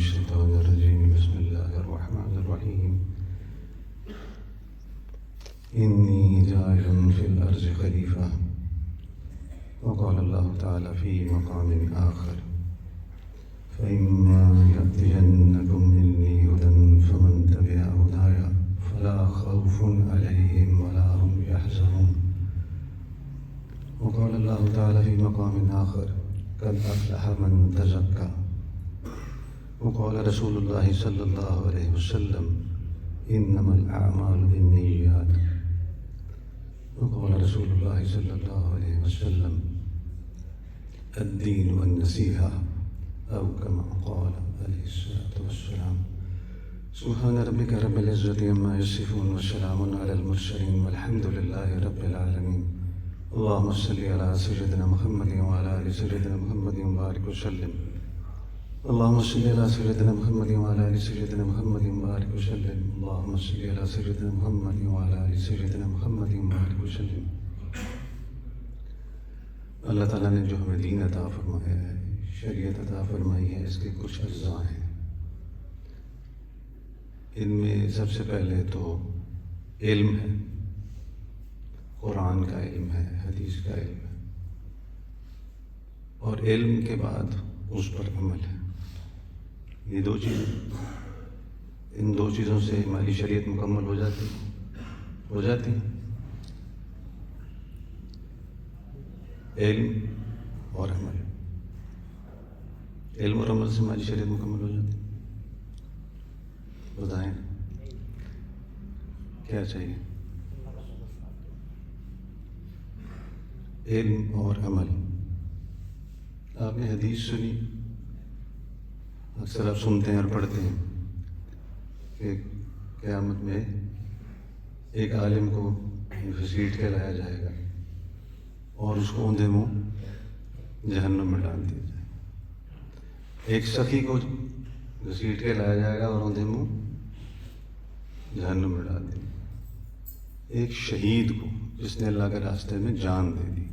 الشيطان الرجيم بسم الله الرحمن الرحيم إني جاعل في الأرض خليفة وقال الله تعالى في مقام آخر فإما يأتينكم مني هدى فمن تبع هداي فلا خوف عليهم ولا هم يحزنون وقال الله تعالى في مقام آخر قد أفلح من تزكى وقال رسول الله صلى الله عليه وسلم إنما الأعمال بالنيات وقال رسول الله صلى الله عليه وسلم الدين والنصيحة أو كما قال عليه الصلاة والسلام سبحان ربك رب العزة عما يصفون وسلام على المرسلين والحمد لله رب العالمين اللهم صل على سيدنا محمد وعلى آل سيدنا محمد وبارك وسلم اللهم صل على سيدنا محمد وعلى آل سيدنا محمد وبارك وسلم اللهم صل على سيدنا محمد وعلى آل سيدنا محمد وبارك وسلم. اللہ تعالیٰ نے جو ہمیں دین عطا فرمایا ہے، شریعت عطا فرمائی ہے، اس کے کچھ اجزاء ہیں. ان میں سب سے پہلے تو علم ہے، قرآن کا علم ہے، حدیث کا علم ہے، اور علم کے بعد اس پر عمل ہے. یہ دو چیزیں، ان دو چیزوں سے ہماری شریعت مکمل ہو جاتی ہے. علم اور عمل، علم اور عمل سے ہماری شریعت مکمل ہو جاتی ہے. بتائیں کیا چاہیے؟ علم اور عمل. آپ نے حدیث سنی، اکثر آپ سنتے ہیں اور پڑھتے ہیں کہ قیامت میں ایک عالم کو گھسیٹ کے لایا جائے گا اور اس کو اوندھے منہ جہنم میں ڈال دیا جائے گا. ایک سخی کو گھسیٹ کے لایا جائے گا اور اوندھے منہ جہنم میں ڈال دیا. ایک شہید کو جس نے اللہ کے راستے میں جان دے دی،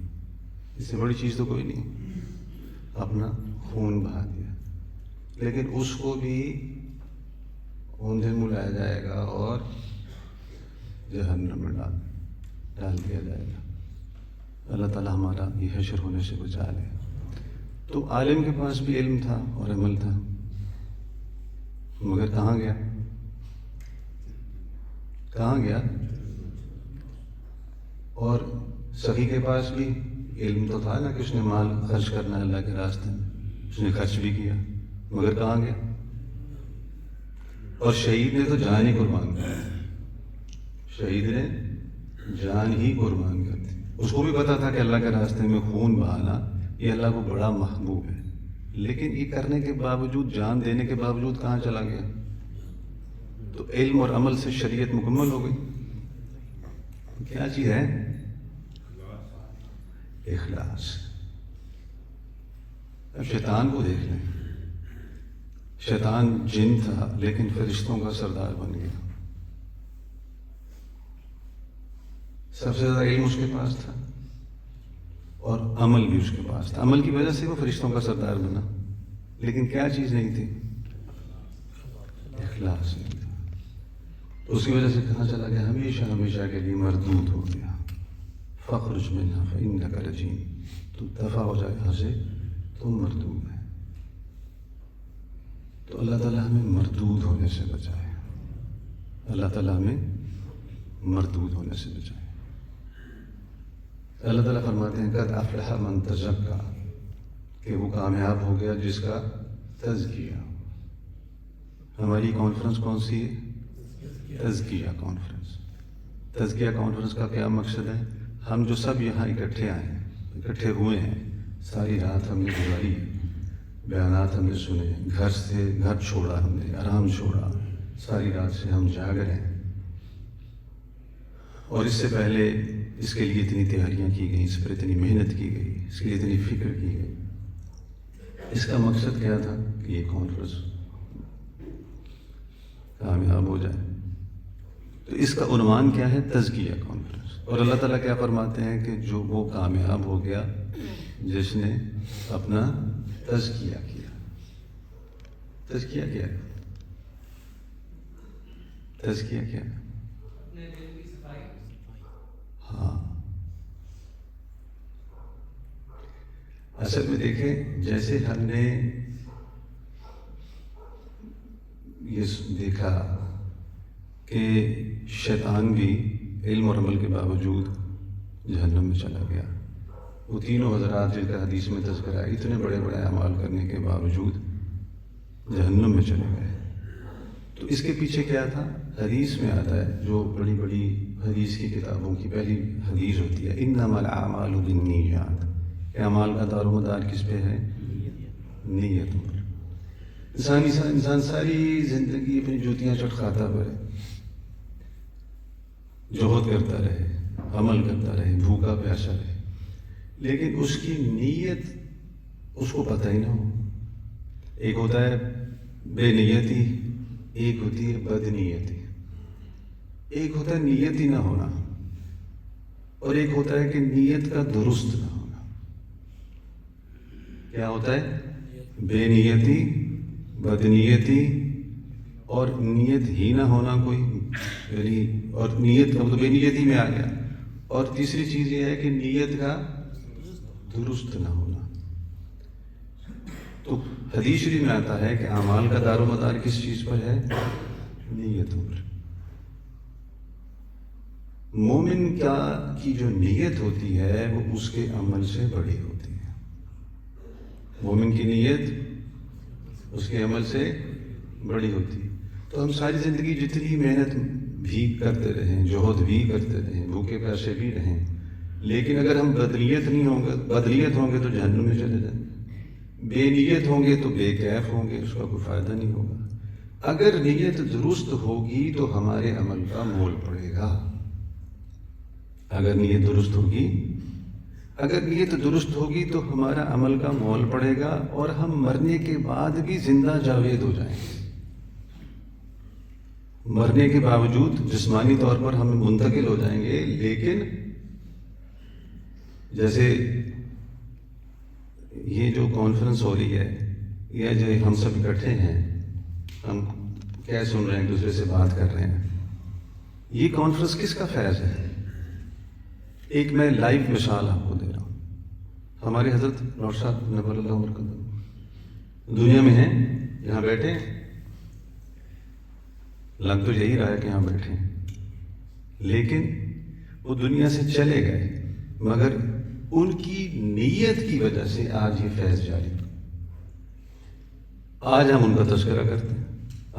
اس سے بڑی چیز تو کوئی نہیں، اپنا خون بہا دیا، لیکن اس کو بھی اوندھے منہ لایا جائے گا اور جہنم میں ڈال دیا جائے گا. اللہ تعالیٰ ہمارا یہ حشر ہونے سے بچا لے. تو عالم کے پاس بھی علم تھا اور عمل تھا، مگر کہاں گیا؟ اور سخی کے پاس بھی علم تو تھا نا کہ اس نے مال خرچ کرنا ہے اللہ کے راستے میں، اس نے خرچ بھی کیا، مگر کہاں گیا؟ اور شہید نے تو جان ہی قربان کر دی. شہید نے جان ہی قربان کر دی. اس کو بھی پتا تھا کہ اللہ کے راستے میں خون بہانا یہ اللہ کو بڑا محبوب ہے، لیکن یہ کرنے کے باوجود، جان دینے کے باوجود کہاں چلا گیا؟ تو علم اور عمل سے شریعت مکمل ہو گئی. کیا چیز ہے؟ اخلاص. اب شیطان کو دیکھ لیں. شیطان جن تھا لیکن فرشتوں کا سردار بن گیا. سب سے زیادہ علم اس کے پاس تھا اور عمل بھی اس کے پاس تھا. عمل کی وجہ سے وہ فرشتوں کا سردار بنا، لیکن کیا چیز نہیں تھی؟ اخلاص نہیں تھا. تو اس کی وجہ سے کہاں چلا گیا؟ ہمیشہ کے لیے مردود ہو گیا. فاخرج منها فإنك رجيم. تو دفع ہو جائے یہاں سے، تم مردود ہے. تو اللہ تعالیٰ ہمیں مردود ہونے سے بچائے. اللہ تعالیٰ ہمیں مردود ہونے سے بچائے. اللہ تعالیٰ فرماتے ہیں قد افلح من تزکا، کہ وہ کامیاب ہو گیا جس کا تزکیہ. ہماری کانفرنس کون سی ہے؟ تزکیہ کانفرنس. تزکیہ کانفرنس کا کیا مقصد ہے؟ ہم جو سب یہاں اکٹھے ہوئے ہیں، ساری رات ہم نے گزاری، بیانات ہم نے سنے، گھر چھوڑا، ہم نے آرام چھوڑا، ساری رات سے ہم جاگ رہے ہیں. اور اس سے پہلے اس کے لیے اتنی تیاریاں کی گئیں، اس پر اتنی محنت کی گئی، اس کے لیے اتنی فکر کی گئی. اس کا مقصد کیا تھا؟ کہ یہ کانفرنس کامیاب ہو جائے. تو اس کا عنوان کیا ہے؟ تزکیہ کانفرنس. اور اللہ تعالیٰ کیا فرماتے ہیں کہ جو وہ کامیاب ہو گیا جس نے اپنا تزکیہ کیا. تزکیہ کیا ہے؟ تزکیہ کیا ہے؟ ہاں، اصل میں دیکھیں، جیسے ہم نے یہ دیکھا کہ شیطان بھی علم اور عمل کے باوجود جہنم میں چلا گیا، وہ تینوں حضرات جن کا حدیث میں تذکرہ ہے، اتنے بڑے بڑے اعمال کرنے کے باوجود جہنم میں چلے گئے۔ تو اس کے پیچھے کیا تھا؟ حدیث میں آتا ہے، جو بڑی بڑی حدیث کی کتابوں کی پہلی حدیث ہوتی ہے، انما الاعمال بالنیات، کہ اعمال کا دار و مدار کس پہ ہے؟ نیتوں پر۔ انسان ساری زندگی اپنی جوتیاں چٹکھاتا رہے، جوہد کرتا رہے، عمل کرتا رہے، بھوکا پیاسا رہے، لیکن اس کی نیت اس کو پتہ ہی نہ ہو۔ ایک ہوتا ہے بے نیتی، ایک ہوتی ہے بد نیتی۔ ایک ہوتا ہے نیت ہی نہ ہونا، اور ایک ہوتا ہے کہ نیت کا درست نہ ہونا۔ کیا ہوتا ہے؟ بے نیتی، بد نیتی، اور نیت ہی نہ ہونا کوئی، یعنی اور نیت کا مطلب بے نیتی میں آ گیا۔ اور تیسری چیز یہ ہے کہ نیت کا درست نہ ہونا۔ تو حدیث شریف میں آتا ہے کہ اعمال کا دار و مدار کس چیز پر ہے؟ نیتوں پر۔ مومن کی جو نیت ہوتی ہے وہ اس کے عمل سے بڑی ہوتی ہے۔ مومن کی نیت اس کے عمل سے بڑی ہوتی ہے۔ تو ہم ساری زندگی جتنی محنت بھی کرتے رہیں، جوہد بھی کرتے رہیں، بھوکے پیاسے بھی رہیں، لیکن اگر ہم بدنیت ہوں گے تو جہنم میں چلے جائیں گے۔ بے نیت ہوں گے تو بے کیف ہوں گے، اس کا کوئی فائدہ نہیں ہوگا۔ اگر نیت درست ہوگی تو ہمارے عمل کا مول پڑے گا۔ اگر نیت درست ہوگی تو ہمارا عمل کا مول پڑے گا، اور ہم مرنے کے بعد بھی زندہ جاوید ہو جائیں گے۔ مرنے کے باوجود جسمانی طور پر ہم منتقل ہو جائیں گے، لیکن جیسے یہ جو کانفرنس ہو رہی ہے، یا جو ہم سب اکٹھے ہیں، ہم کیا سن رہے ہیں، ایک دوسرے سے بات کر رہے ہیں، یہ کانفرنس کس کا فیض ہے؟ ایک میں لائیو مثال آپ کو دے رہا ہوں۔ ہمارے حضرت نور صاحب نبر اللہ مرکز دنیا میں ہیں، یہاں بیٹھے ہیں، لگ تو یہی رہا ہے کہ یہاں بیٹھے ہیں، لیکن وہ دنیا سے چلے گئے، مگر ان کی نیت کی وجہ سے آج یہ فیض جاری۔ آج ہم ان کا تذکرہ کرتے ہیں،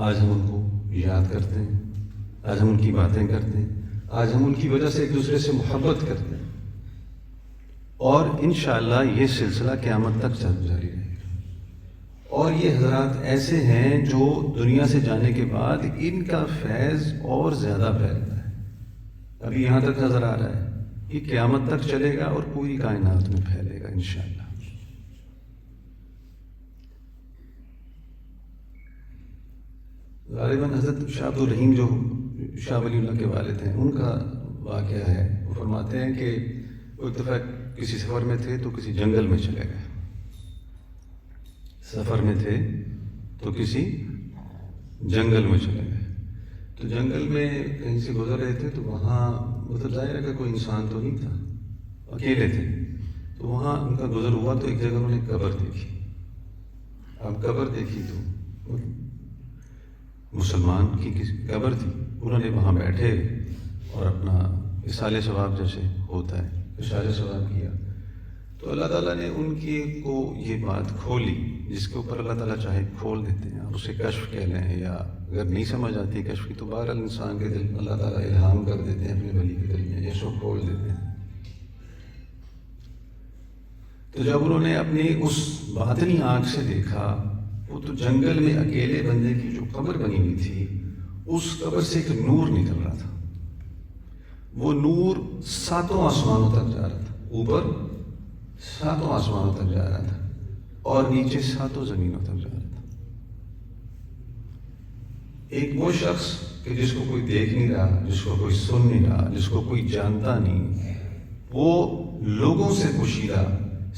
آج ہم ان کو یاد کرتے ہیں، آج ہم ان کی باتیں کرتے ہیں، آج ہم ان کی وجہ سے ایک دوسرے سے محبت کرتے ہیں، اور انشاءاللہ یہ سلسلہ قیامت تک جاری رہے گا۔ اور یہ حضرات ایسے ہیں جو دنیا سے جانے کے بعد ان کا فیض اور زیادہ پھیلتا ہے۔ ابھی یہاں تک نظر آ رہا ہے، یہ قیامت تک چلے گا اور پوری کائنات میں پھیلے گا انشاءاللہ۔ غالباً حضرت شاہ عبد الرحیم جو شاہ ولی اللہ کے والد ہیں، ان کا واقعہ ہے۔ وہ فرماتے ہیں کہ وہ ایک دفعہ کسی سفر میں تھے تو کسی جنگل میں چلے گئے، سفر میں تھے تو کسی جنگل میں چلے گئے۔ تو جنگل میں کہیں سے گزر رہے تھے، تو وہاں مطلب ظاہر ہے کہ کوئی انسان تو نہیں تھا، اکیلے تھے۔ تو وہاں ان کا گزر ہوا تو ایک جگہ انہوں نے قبر دیکھی۔ اب قبر دیکھی تو مسلمان کی کسی قبر تھی، انہوں نے وہاں بیٹھے اور اپنا اصالِ ثواب جیسے ہوتا ہے اشارِ ثواب کیا۔ تو اللہ تعالیٰ نے ان کی کو یہ بات کھولی، جس کے اوپر اللہ تعالیٰ چاہے کھول دیتے ہیں، آپ اسے کشف کہہ لیں، یا اگر نہیں سمجھ آتی کشف کی تو بہرحال انسان کے دل اللہ تعالیٰ الہام کر دیتے ہیں اپنے ولی کے دل میں، یہ سب کھول دیتے ہیں۔ تو جب انہوں نے اپنی اس باطنی آنکھ سے دیکھا، وہ تو جنگل میں اکیلے بندے کی جو قبر بنی ہوئی تھی، اس قبر سے ایک نور نکل رہا تھا۔ وہ نور 7 آسمانوں تک جا رہا تھا، اوپر 7 آسمانوں تک جا رہا تھا اور نیچے 7 زمینوں تک جا رہا تھا۔ ایک وہ شخص کہ جس کو کوئی دیکھ نہیں رہا، جس کو کوئی سن نہیں رہا، جس کو کوئی جانتا نہیں، وہ لوگوں سے پوشیدہ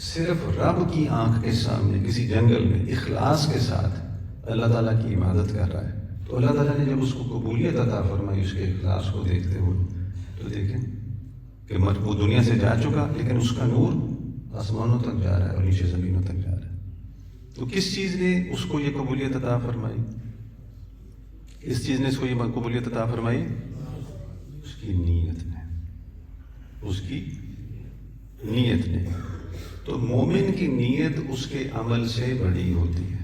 صرف رب کی آنکھ کے سامنے کسی جنگل میں اخلاص کے ساتھ اللہ تعالیٰ کی عبادت کر رہا ہے، تو اللہ تعالیٰ نے جب اس کو قبولیت عطا فرمائی اس کے اخلاص کو دیکھتے ہوئے، تو دیکھیں کہ وہ دنیا سے جا چکا لیکن اس کا نور آسمانوں تک جا رہا ہے اور نیچے زمینوں تک جا رہا ہے۔ تو کس چیز نے اس کو یہ قبولیت عطا فرمائی؟ کس چیز نے اس کو یہ قبولیت عطا فرمائی؟ اس کی نیت نے، اس کی نیت نے۔ تو مومن کی نیت اس کے عمل سے بڑی ہوتی ہے،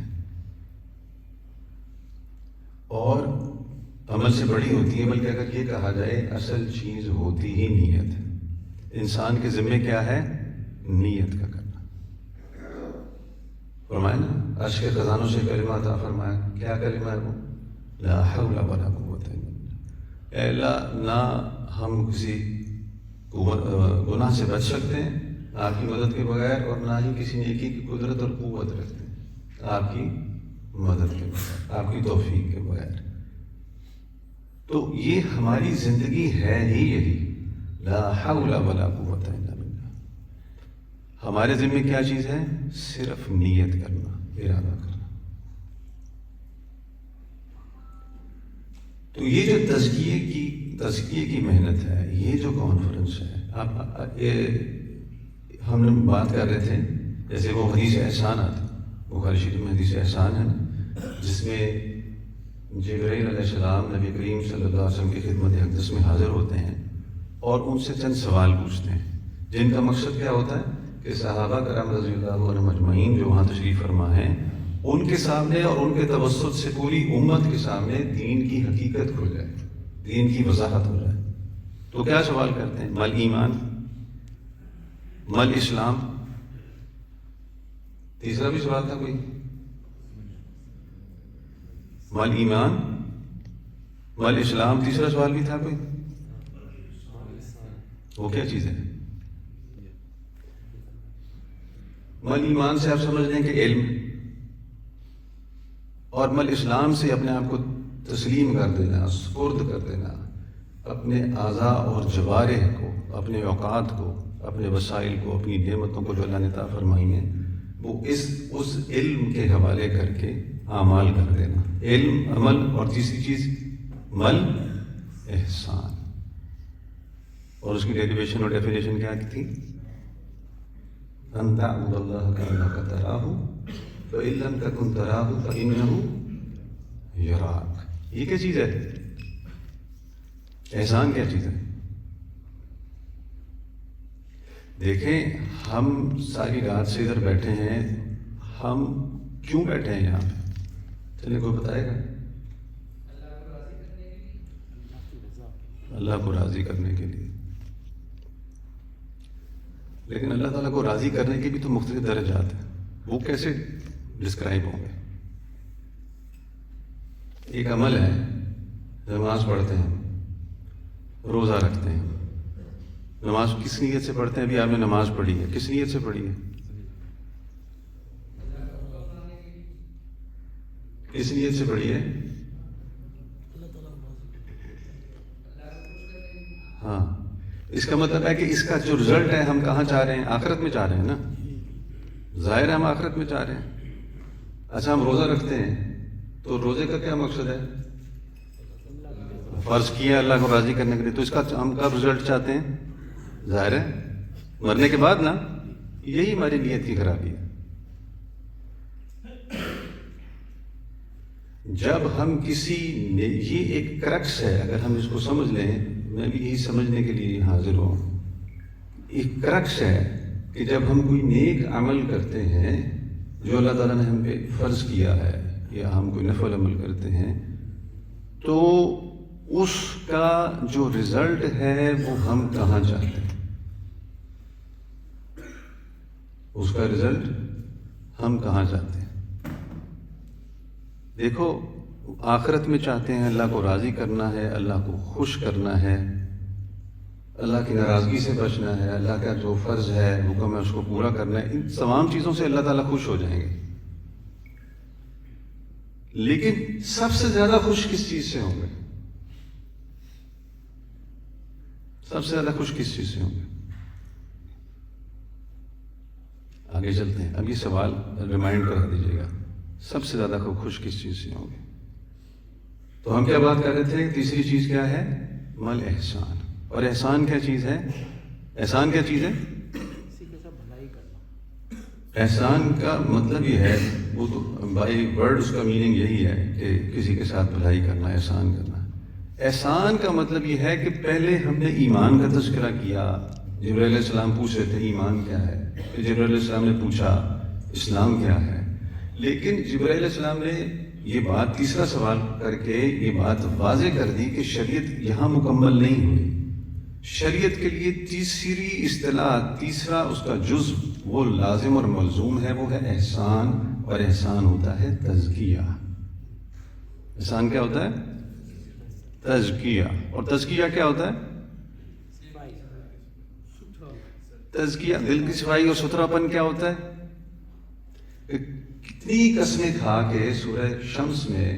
اور عمل سے بڑی ہوتی ہے، بلکہ اگر یہ کہا جائے اصل چیز ہوتی ہی نیت ہے۔ انسان کے ذمے کیا ہے؟ نیت کا کرنا۔ فرمایا نا عرش کے خزانوں سے کلمہ عطا فرمایا، کیا کلمہ ہے وہ؟ لا حول ولا قوت الا باللہ۔ اے اللہ، نہ ہم کسی گناہ سے بچ سکتے ہیں آپ کی مدد کے بغیر، اور نہ ہی کسی نیکی کی قدرت اور قوت رکھتے ہیں آپ کی مدد کے بغیر، آپ کی توفیق کے بغیر۔ تو یہ ہماری زندگی ہے ہی یہی، لا حول ولا قوت الا باللہ۔ ہمارے ذمہ کیا چیز ہے؟ صرف نیت کرنا، ارادہ کرنا۔ تو یہ جو تزکیے کی محنت ہے، یہ جو کانفرنس ہے، ہم نے بات کر رہے تھے جیسے وہ حدیث احسان آتی، بخاری شریف میں حدیث احسان ہے نا، جس میں جبرائیل علیہ السلام نبی کریم صلی اللہ علیہ وسلم کی خدمت اقدس میں حاضر ہوتے ہیں اور ان سے چند سوال پوچھتے ہیں، جن کا مقصد کیا ہوتا ہے کہ صحابہ کرام رضی اللہ عنہم اجمعین جو وہاں تشریف فرما ہیں، ان کے سامنے اور ان کے توسط سے پوری امت کے سامنے دین کی حقیقت کھل جائے، دین کی وضاحت ہو جائے۔ تو کیا سوال کرتے ہیں؟ مل ایمان، مل اسلام، تیسرا بھی سوال تھا کوئی، مل ایمان، مل اسلام، تیسرا سوال بھی تھا کوئی، وہ کیا چیز ہے؟ مل ایمان سے آپ سمجھ لیں کہ علم، اور مل اسلام سے اپنے آپ کو تسلیم کر دینا، سپرد کر دینا، اپنے اعضاء اور جوارح کو، اپنے اوقات کو، اپنے وسائل کو، اپنی نعمتوں کو جو اللہ نے عطا فرمائی ہیں، وہ اس علم کے حوالے کر کے اعمال کر دینا۔ علم، عمل، اور تیسری چیز مل احسان، اور اس کی ڈیریویشن اور ڈیفینیشن کیا تھی؟ ان تعبد اللہ کانک تراہ فإن لم تکن تراہ فإنہ یراک۔ یہ کیا چیز ہے؟ احسان کیا چیز ہے؟ دیکھیں، ہم ساری رات سے ادھر بیٹھے ہیں، ہم کیوں بیٹھے ہیں یہاں پہ؟ چلے کوئی بتائے گا؟ اللہ کو راضی کرنے کے لیے۔ لیکن اللہ تعالیٰ کو راضی کرنے کے بھی تو مختلف درجات ہیں، وہ کیسے ڈسکرائب ہوں گے؟ ایک عمل ہے، نماز پڑھتے ہیں، روزہ رکھتے ہیں۔ نماز کس نیت سے پڑھتے ہیں؟ ابھی آپ نے نماز پڑھی ہے، کس نیت سے پڑھی ہے؟ کس نیت سے پڑھی ہے؟ ہاں، اس کا مطلب ہے کہ اس کا جو رزلٹ ہے ہم کہاں چاہ رہے ہیں؟ آخرت میں چاہ رہے ہیں نا، ظاہر ہے ہم آخرت میں چاہ رہے ہیں۔ اچھا، ہم روزہ رکھتے ہیں تو روزے کا کیا مقصد ہے؟ فرض کیا اللہ کو راضی کرنے کے لیے، تو اس کا ہم کب رزلٹ چاہتے ہیں؟ ظاہر ہے مرنے کے بعد نا۔ یہی ہماری نیت کی خرابی ہے۔ جب ہم یہ ایک کرکس ہے، اگر ہم اس کو سمجھ لیں، میں بھی یہی سمجھنے کے لیے حاضر ہوں، ایک کرکس ہے کہ جب ہم کوئی نیک عمل کرتے ہیں جو اللہ تعالیٰ نے ہم پہ فرض کیا ہے، یا ہم کوئی نفل عمل کرتے ہیں، تو اس کا جو رزلٹ ہے وہ ہم کہاں چاہتے ہیں؟ اس کا رزلٹ ہم کہاں چاہتے ہیں؟ دیکھو، آخرت میں چاہتے ہیں اللہ کو راضی کرنا ہے، اللہ کو خوش کرنا ہے، اللہ کی ناراضگی سے بچنا ہے، اللہ کا جو فرض ہے حکم ہے اس کو پورا کرنا ہے۔ ان تمام چیزوں سے اللہ تعالیٰ خوش ہو جائیں گے۔ لیکن سب سے زیادہ خوش کس چیز سے ہوں گے؟ سب سے زیادہ خوش کس چیز سے ہوں گے؟ آگے چلتے ہیں، اب یہ سوال ریمائنڈ کرا دیجیے گا، سب سے زیادہ خوش کس چیز سے ہوں گے؟ تو ہم کیا بات کر رہے تھے؟ تیسری چیز کیا ہے؟ مل احسان. اور احسان کیا چیز ہے؟ احسان کیا چیز ہے؟ احسان کا مطلب یہ ہے، وہ تو بائی ورڈ اس کا میننگ یہی ہے کہ کسی کے ساتھ بھلائی کرنا، احسان کرنا. احسان کا مطلب یہ ہے کہ پہلے ہم نے ایمان کا تذکرہ کیا. جبرائیل علیہ السلام پوچھ رہے تھے ایمان کیا ہے، پھر جبرائیل علیہ السلام نے پوچھا اسلام کیا ہے. لیکن جبرائیل علیہ السلام نے یہ بات تیسرا سوال کر کے یہ بات واضح کر دی کہ شریعت یہاں مکمل نہیں ہوئی. شریعت کے لیے تیسری اصطلاح، تیسرا اس کا جزو وہ لازم اور ملزوم ہے، وہ ہے احسان. اور احسان ہوتا ہے تزکیہ. احسان کیا ہوتا ہے؟ تزکیہ. اور تزکیہ کیا ہوتا ہے؟ تزکیہ دل کی صفائی اور ستھراپن. کیا ہوتا ہے؟ کتنی قسمیں کھا کے سورہ شمس میں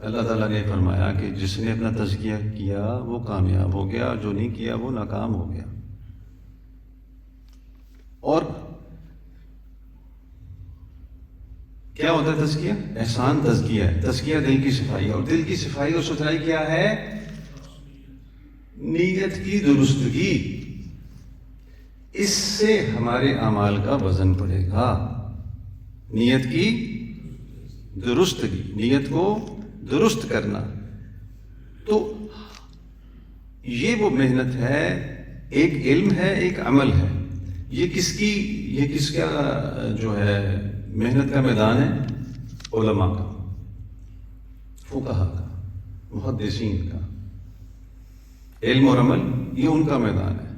اللہ تعالیٰ نے فرمایا کہ جس نے اپنا تزکیہ کیا وہ کامیاب ہو گیا، جو نہیں کیا وہ ناکام ہو گیا. اور کیا ہوتا ہے تزکیہ؟ احسان تزکیہ ہے. تزکیہ دل کی صفائی. اور دل کی صفائی اور ستھرائی کیا ہے؟ نیت کی درستگی. اس سے ہمارے اعمال کا وزن پڑے گا. نیت کی درستگی، نیت کو درست کرنا. تو یہ وہ محنت ہے، ایک علم ہے، ایک عمل ہے. یہ کس کا جو ہے محنت کا میدان ہے؟ علماء کا، فقہاء کا، محدثین کا. علم اور عمل یہ ان کا میدان ہے.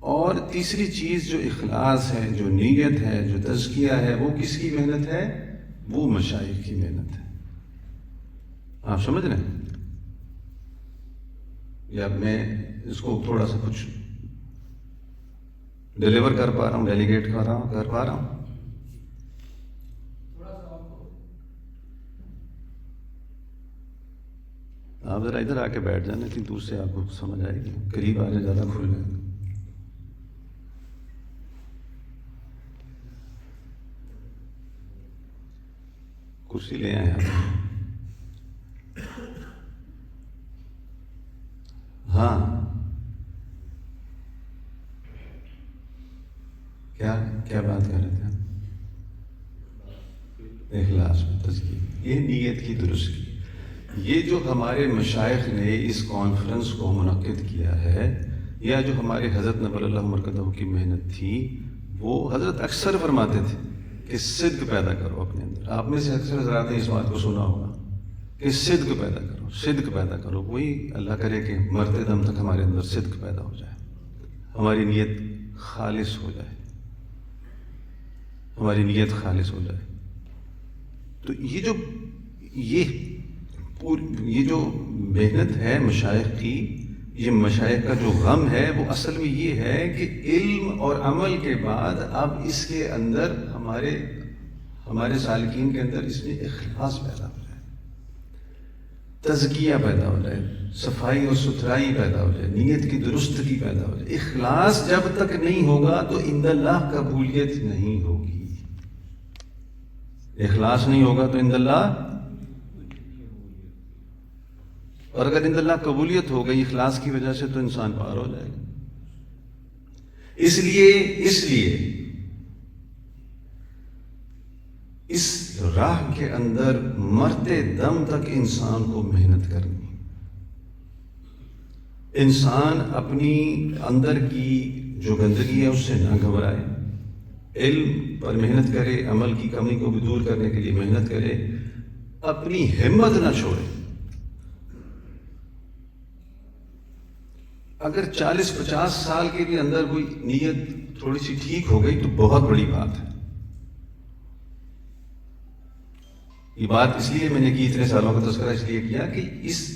اور تیسری چیز جو اخلاص ہے، جو نیت ہے، جو تزکیہ ہے، وہ کس کی محنت ہے؟ وہ مشائخ کی محنت ہے. آپ سمجھ رہے ہیں؟ یا میں اس کو تھوڑا سا کچھ ڈیلیور کر پا رہا ہوں، ڈیلیگیٹ کر پا رہا ہوں؟ آپ ذرا ادھر آ کے بیٹھ جانا کہ دور سے آپ کو سمجھ آئے گی. قریب آ جائے زیادہ کھل جائے. کرسی لے آئے آپ. ہاں کیا بات کر رہے تھے؟ اخلاص میں تزکیہ، یہ نیت کی درستگی. یہ جو ہمارے مشائخ نے اس کانفرنس کو منعقد کیا ہے، یا جو ہمارے حضرت نبی اللہ مرکزہ کی محنت تھی، وہ حضرت اکثر فرماتے تھے کہ صدق پیدا کرو اپنے اندر. آپ میں سے اکثر حضرات نے اس بات کو سنا ہوگا کہ صدق پیدا کرو، صدق پیدا کرو. وہی اللہ کرے کہ مرتے دم تک ہمارے اندر صدق پیدا ہو جائے، ہماری نیت خالص ہو جائے، ہماری نیت خالص ہو جائے. تو یہ جو محنت ہے مشائخ کی، یہ مشائخ کا جو غم ہے وہ اصل میں یہ ہے کہ علم اور عمل کے بعد اب اس کے اندر ہمارے سالکین کے اندر اس میں اخلاص پیدا ہو جائے، تزکیہ پیدا ہو جائے، صفائی اور ستھرائی پیدا ہو جائے، نیت کی درستگی پیدا ہو جائے. اخلاص جب تک نہیں ہوگا تو عند اللہ قبولیت نہیں ہوگی. اخلاص نہیں ہوگا تو عند اللہ، اور اگر عند اللہ قبولیت ہو گئی اخلاص کی وجہ سے تو انسان پار ہو جائے گا. اس لیے اس راہ کے اندر مرتے دم تک انسان کو محنت کرنی. انسان اپنی اندر کی جو گندگی ہے اس سے نہ گھبرائے، علم پر محنت کرے، عمل کی کمی کو بھی دور کرنے کے لیے محنت کرے، اپنی ہمت نہ چھوڑے. اگر 40-50 سال کے بھی اندر کوئی نیت تھوڑی سی ٹھیک ہو گئی تو بہت بڑی بات ہے. یہ بات اس لیے میں نے کی، اتنے سالوں کا تذکرہ اس لیے کیا کہ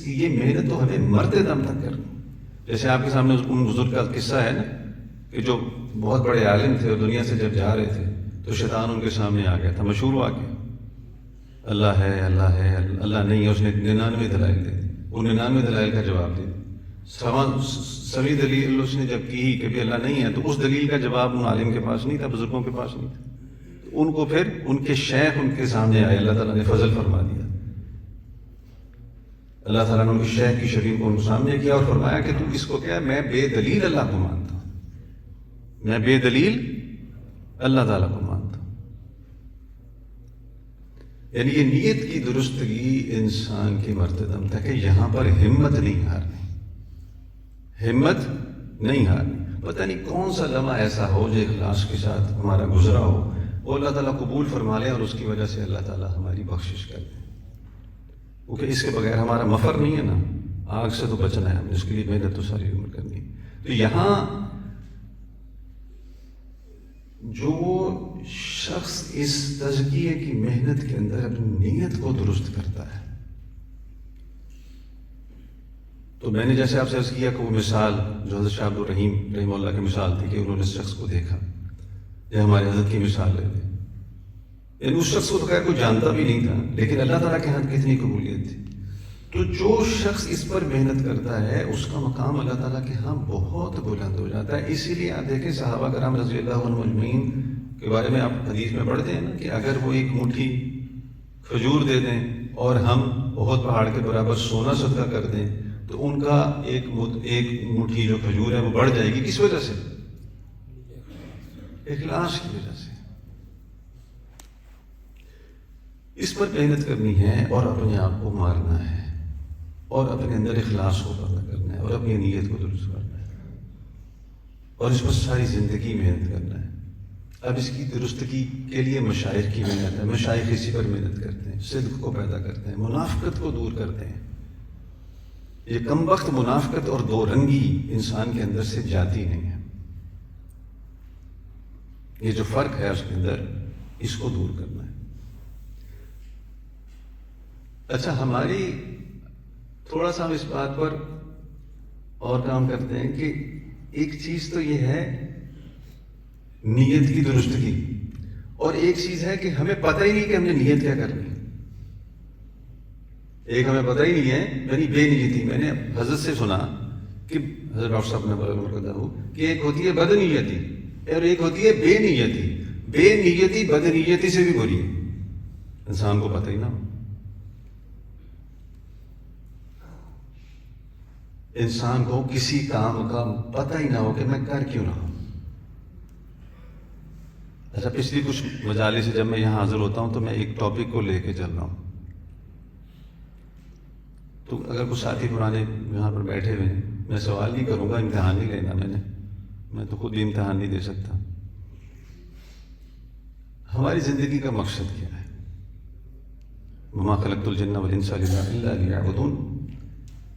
یہ محنت تو ہمیں مرتے دم تک کرنی. جیسے آپ کے سامنے ان بزرگ کا قصہ ہے نا کہ جو بہت بڑے عالم تھے اور دنیا سے جب جا رہے تھے تو شیطان ان کے سامنے آ گیا تھا. مشہور واقعہ، اللہ ہے اللہ ہے اللہ نہیں ہے. اس نے 99 دلائل دے دی. وہ 99 دلائل کا جواب دے. سوی دلیل اس نے جب کی کہ بھی اللہ نہیں ہے تو اس دلیل کا جواب ان عالم کے پاس نہیں تھا، بزرگوں کے پاس نہیں تھا. تو ان کو پھر ان کے شیخ ان کے سامنے آئے، اللہ تعالیٰ نے فضل فرما دیا، اللہ تعالیٰ نے ان کے شیخ کی شریف کو ان کے سامنے کیا اور فرمایا کہ تو اس کو کیا ہے، میں بے دلیل اللہ کو مانتا ہوں، میں بے دلیل اللہ تعالیٰ کو مانتا ہوں۔ یعنی یہ نیت کی درستگی انسان کی مرتدم تھا کہ یہاں پر ہمت نہیں ہارنی، ہمت نہیں ہارنی۔ پتہ نہیں کون سا لمحہ ایسا ہو جو اخلاص کے ساتھ ہمارا گزرا ہو، وہ اللہ تعالیٰ قبول فرما لے اور اس کی وجہ سے اللہ تعالیٰ ہماری بخشش کر دے، کیونکہ اس کے بغیر ہمارا مفر نہیں ہے نا، آگ سے تو بچنا ہے، ہم نے اس کے لیے محنت تو ساری عمر کرنی ہے۔ تو یہاں جو شخص اس تزکیے کی محنت کے اندر اپنی نیت کو درست کرتا ہے، تو میں نے جیسے آپ سے عرض کیا کہ وہ مثال جو حضرت شاہ عبد الرحیم رحمہ اللہ کی مثال تھی کہ انہوں نے اس شخص کو دیکھا، یہ ہمارے حضرت کی مثال لیتے، یعنی اس شخص کو تو خیر کوئی جانتا بھی نہیں تھا، لیکن اللہ تعالیٰ کے ہاں کتنی قبولیت تھی۔ تو جو شخص اس پر محنت کرتا ہے اس کا مقام اللہ تعالیٰ کے ہاں بہت بلند ہو جاتا ہے۔ اسی لیے آپ دیکھیں صحابہ کرام رضی اللہ عنہم اجمعین کے بارے میں آپ حدیث میں پڑھتے ہیں نا کہ اگر وہ ایک مٹھی کھجور دے دیں اور ہم بہت پہاڑ کے برابر سونا صدقہ کر دیں تو ان کا ایک مٹھی جو کھجور ہے وہ بڑھ جائے گی۔ کس وجہ سے؟ اخلاص کی وجہ سے۔ اس پر محنت کرنی ہے اور اپنے آپ کو مارنا ہے اور اپنے اندر اخلاص کو پیدا کرنا ہے اور اپنی نیت کو درست کرنا ہے اور اس پر ساری زندگی محنت کرنا ہے۔ اب اس کی درستگی کے لیے مشائخ کی محنت ہے، مشائخ اسی پر محنت کرتے ہیں، صدق کو پیدا کرتے ہیں، منافقت کو دور کرتے ہیں۔ یہ کم وقت منافقت اور دو رنگی انسان کے اندر سے جاتی نہیں ہے، یہ جو فرق ہے اس کے اندر، اس کو دور کرنا ہے۔ اچھا، ہماری تھوڑا سا ہم اس بات پر اور کام کرتے ہیں کہ ایک چیز تو یہ ہے نیت کی درستگی، اور ایک چیز ہے کہ ہمیں پتہ ہی نہیں کہ ہم نے نیت کیا کرنی ہے۔ ایک ہمیں پتہ ہی نہیں ہے، یعنی بے نیتی۔ میں نے حضرت سے سنا کہ حضرت ڈاکٹر صاحب نے بولا کہ ایک ہوتی ہے بد نیتی اور ایک ہوتی ہے بے نیتی۔ بے نیتی بد نیتی سے بھی بری ہے، انسان کو پتہ ہی نہ ہو، انسان کو کسی کام کا پتہ ہی نہ ہو کہ میں کر کیوں رہا ہوں۔ اچھا، پچھلی کچھ مجالس سے جب میں یہاں حاضر ہوتا ہوں تو میں ایک ٹاپک کو لے کے چل رہا ہوں، تو اگر کچھ ساتھی پرانے یہاں پر بیٹھے ہوئے ہیں، میں سوال نہیں کروں گا، امتحان نہیں لینا میں تو خود بھی امتحان نہیں دے سکتا۔ ہماری زندگی کا مقصد کیا ہے؟ وما خلقت الجن والانس الا لیعبدون۔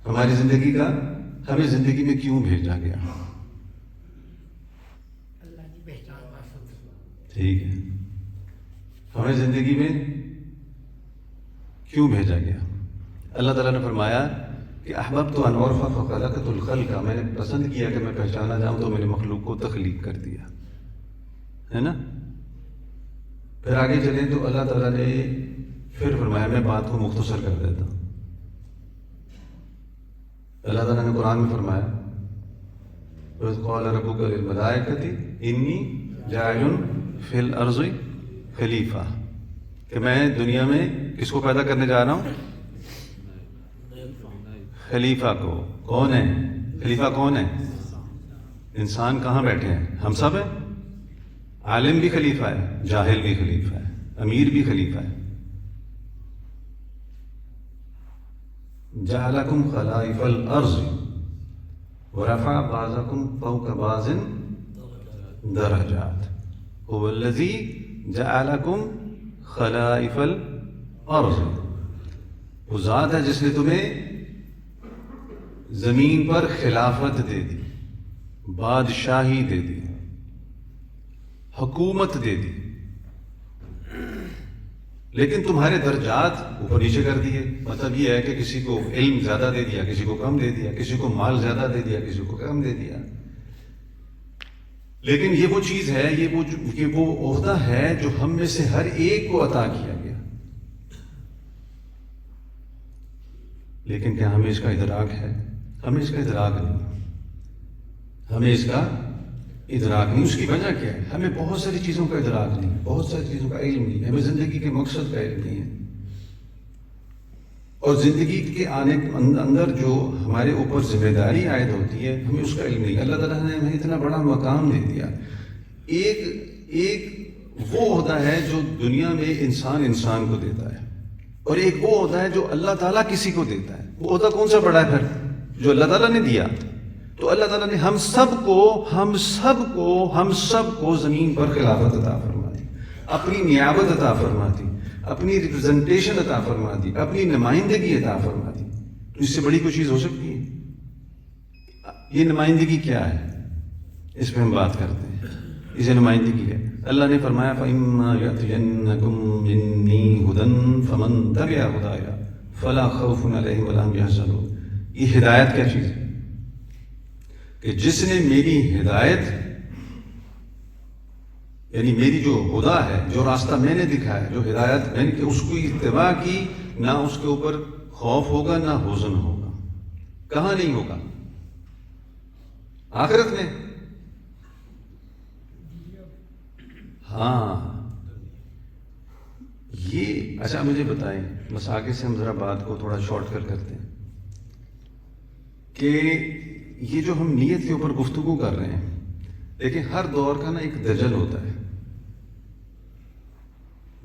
ہماری زندگی کا، ہمیں زندگی میں کیوں بھیجا گیا؟ ٹھیک ہے، ہمیں زندگی میں کیوں بھیجا گیا؟ اللہ تعالیٰ نے فرمایا کہ احببت ان اعرف فخلقت الخلق، میں نے پسند کیا کہ میں پہچانا جاؤں تو میں نے مخلوق کو تخلیق کر دیا، ہے نا؟ پھر آگے چلیں تو اللہ تعالیٰ نے پھر فرمایا، میں بات کو مختصر کر دیتا ہوں۔ اللہ تعالیٰ نے قرآن میں فرمایا وَإِذْ قَالَ رَبُّكَ لِلْمَلَائِكَةِ إِنِّي جَاعِلٌ فِي الْأَرْضِ خلیفہ، کہ میں دنیا میں کس کو پیدا کرنے جا رہا ہوں؟ خلیفہ کو۔ کون ہے خلیفہ؟ کون ہے؟ انسان کہاں بیٹھے ہیں؟ ہم سب ہیں۔ عالم بھی خلیفہ ہے، جاہل بھی خلیفہ ہے، امیر بھی خلیفہ ہے۔ جعلکم خلائف الارض ورفع بعضکم فوق بعض درجات هو الذی جعلکم خلائف الارض، وہ ذات ہے جس نے تمہیں زمین پر خلافت دے دی، بادشاہی دے دی، حکومت دے دی، لیکن تمہارے درجات اوپر نیچے کر دیے۔ مطلب یہ ہے کہ کسی کو علم زیادہ دے دیا، کسی کو کم دے دیا، کسی کو مال زیادہ دے دیا، کسی کو کم دے دیا۔ لیکن یہ وہ چیز ہے، یہ وہ عہدہ ہے جو ہم میں سے ہر ایک کو عطا کیا گیا، لیکن کیا ہمیں اس کا ادراک ہے؟ ہمیں اس کا ادراک نہیں، ہمیں اس کا ادراک نہیں. اس کی وجہ کیا ہے؟ ہمیں بہت ساری چیزوں کا ادراک نہیں، بہت ساری چیزوں کا علم نہیں، ہمیں زندگی کے مقصد کا علم نہیں ہے، اور زندگی کے آنے اندر جو ہمارے اوپر ذمہ داری عائد ہوتی ہے ہمیں اس کا علم نہیں. اللہ تعالیٰ نے ہمیں اتنا بڑا مقام دے دیا. ایک وہ ہوتا ہے جو دنیا میں انسان کو دیتا ہے، اور ایک وہ ہوتا ہے جو اللہ تعالیٰ کسی کو دیتا ہے. وہ ہوتا کون سا بڑا ہے پھر؟ جو اللہ تعالیٰ نے دیا. تو اللہ تعالیٰ نے ہم سب کو زمین پر خلافت عطا فرما دی، اپنی نیابت عطا فرما دی، اپنی ریپرزنٹیشن عطا فرما دی، اپنی نمائندگی عطا فرما دی. تو اس سے بڑی کوئی چیز ہو سکتی ہے؟ یہ نمائندگی کیا ہے؟ اس پہ ہم بات کرتے ہیں. اسے نمائندگی ہے. اللہ نے فرمایا فَإِمَّا يَأْتِيَنَّكُم مِّنِّي هُدًى فَمَن تَبِعَ هُدَايَ فَلَا خَوْفٌ عَلَيْهِمْ وَلَا هُمْ يَحْزَنُونَ. یہ ہدایت کیا چیز ہے؟ کہ جس نے میری ہدایت، یعنی میری جو ہدا ہے، جو راستہ میں نے دکھایا، جو ہدایت میں نے اس کو اتباع کی، نہ اس کے اوپر خوف ہوگا نہ حزن ہوگا. کہاں نہیں ہوگا؟ آخرت میں. ہاں یہ اچھا مجھے بتائیں، بس آگے سے ہم ذرا بات کو تھوڑا شارٹ کرتے ہیں کہ یہ جو ہم نیت کے اوپر گفتگو کر رہے ہیں، دیکھیں ہر دور کا نا ایک دجل ہوتا ہے.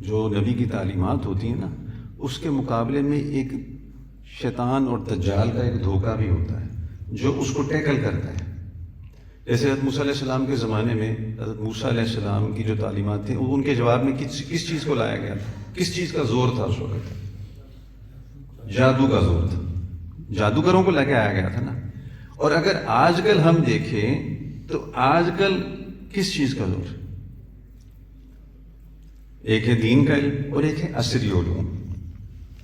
جو نبی کی تعلیمات ہوتی ہیں نا، اس کے مقابلے میں ایک شیطان اور دجال کا ایک دھوکہ بھی ہوتا ہے جو اس کو ٹیکل کرتا ہے. جیسے حضرت موسیٰ علیہ السلام کے زمانے میں حضرت موسیٰ علیہ السلام کی جو تعلیمات تھیں، ان کے جواب میں کس چیز کو لایا گیا تھا؟ کس چیز کا زور تھا اس وقت؟ جادو کا زور تھا. جادوگروں کو لے کے آیا گیا تھا نا. اور اگر آج کل ہم دیکھیں تو آج کل کس چیز کا زور؟ ایک ہے دین کا علم اور ایک ہے عصری علوم.